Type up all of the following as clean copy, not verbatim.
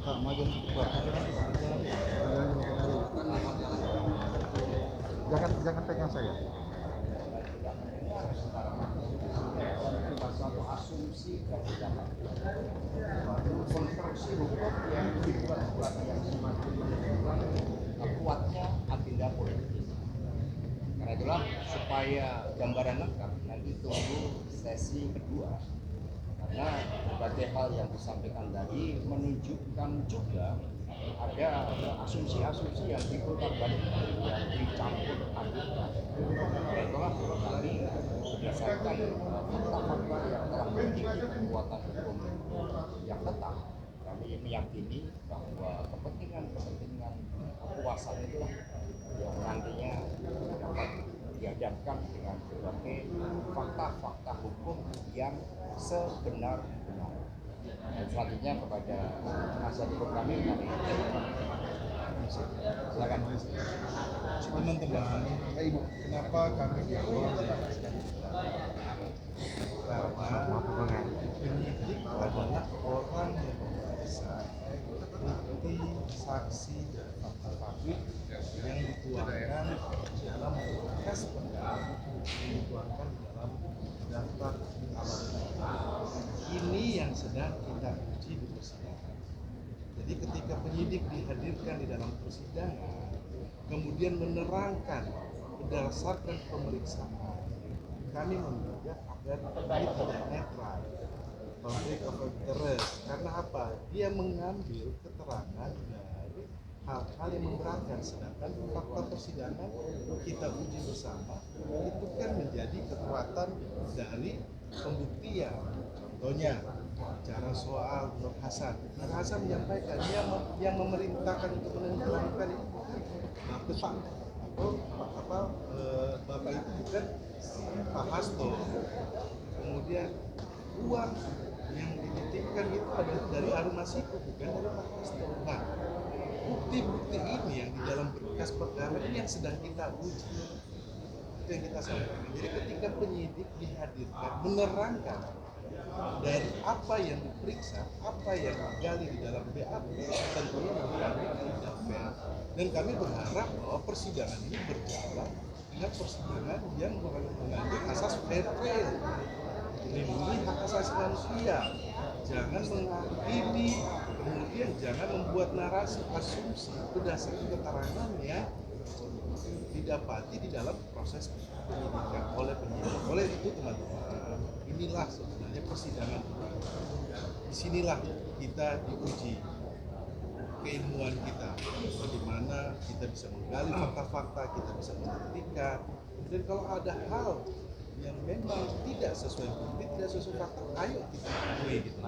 Pak, maju Pak. Jangan pegang saya. Satu asumsi konstruksi hukum yang dibuat yang semakin menunjukkan kuatnya agenda politik. Karena itulah supaya gambaran lengkap nanti tunggu sesi kedua. Karena berbagai hal yang disampaikan tadi menunjukkan juga ada asumsi-asumsi yang diputar-balikkan, yang dicampur adukkan. Itulah kami berdasarkan fakta-fakta yang telah memiliki kekuatan hukum yang tetap, kami meyakini bahwa kepentingan kepuasan itulah yang nantinya dapat dihadapkan dengan berbagai fakta-fakta hukum yang sebenar-benar. Dan selanjutnya kepada penasihat hukum kami silakan. Teman-teman, Ibu, kenapa kami diundang? Karena penyidik adalah orang yang memeriksa bukti, saksi, dan fakta-fakta yang dituangkan dalam berkas perkara, yang dituangkan dalam daftar alat. Ini yang sedang kita uji di persidangan. Jadi ketika penyidik dihadirkan di dalam persidangan, kemudian menerangkan berdasarkan pemeriksaan, kami meminta agar penyidik tidak netral, konflik of interest. Karena apa? Dia mengambil keterangan dari hal-hal yang memberatkan, sedangkan fakta persidangan kita uji bersama itu kan menjadi kekuatan dari pembuktian. Contohnya cara soal Nur Hasan. Nur Hasan menyampaikan dia yang memerintahkan untuk menenggelamkan itu bukan Bapak itu bukan Pak Hasto. Kemudian uang yang dititipkan itu ada dari Harun Masiku, bukan dari Pak Hasto. Nah, bukti-bukti ini yang di dalam berkas perkara ini yang sedang kita uji. Itu yang kita sampaikan. Jadi ketika penyidik dihadirkan menerangkan dari apa yang diperiksa, apa yang digali di dalam BAP, tentunya kami tidak fair. Dan kami berharap bahwa persidangan ini berjalan dengan persidangan yang mengandung asas fair trial, melindungi hak asasi manusia, jangan menghakimi, kemudian jangan membuat narasi asumsi berdasarkan keterangan yang didapati di dalam proses penyidikan oleh penyidik. Oleh itu teman-teman, inilah sebenarnya persidangan. Disinilah kita diuji keilmuan kita, bagaimana kita bisa menggali fakta-fakta, kita bisa membuktikan. Dan kalau ada hal yang memang tidak sesuai bukti, tidak sesuai fakta, ayo kita akui gitu.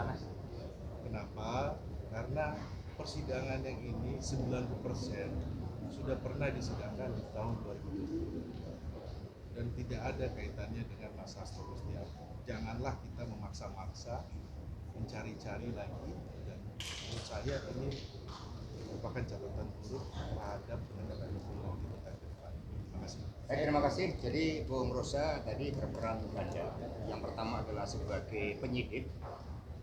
Kenapa? Karena persidangan yang ini 90% sudah pernah disidangkan di tahun 2020 dan tidak ada kaitannya dengan Mas Hasto Kristianto. Janganlah kita memaksa-maksa mencari-cari lagi, dan menurut saya ini merupakan catatan buruk terhadap penegakan hukum kita ke depan. Terima kasih. Terima kasih. Jadi Bung Rosa tadi berperan ganda. Yang pertama adalah sebagai penyidik,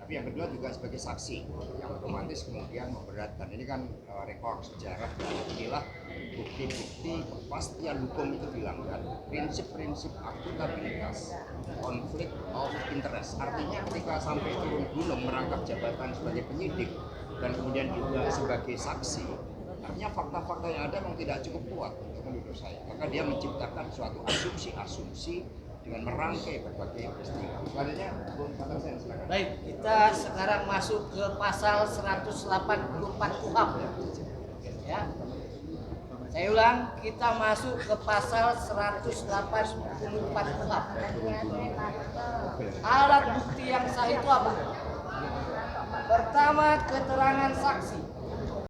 tapi yang kedua juga sebagai saksi yang otomatis kemudian memberatkan. Ini kan rekor sejarah, dan inilah bukti-bukti kepastian hukum itu dilanggar, prinsip-prinsip akuntabilitas, konflik of interest. Artinya ketika sampai turun gunung merangkap jabatan sebagai penyidik dan kemudian juga sebagai saksi, artinya fakta-fakta yang ada memang tidak cukup kuat menurut saya. Maka dia menciptakan suatu asumsi-asumsi dengan merangkai berbagai peristiwa. Selanjutnya, Bung Patersen, silakan. Baik, kita sekarang masuk ke pasal 184 KUHP. Ya. Saya ulang, kita masuk ke pasal 184 KUHP. Alat bukti yang sah itu apa? Pertama, keterangan saksi.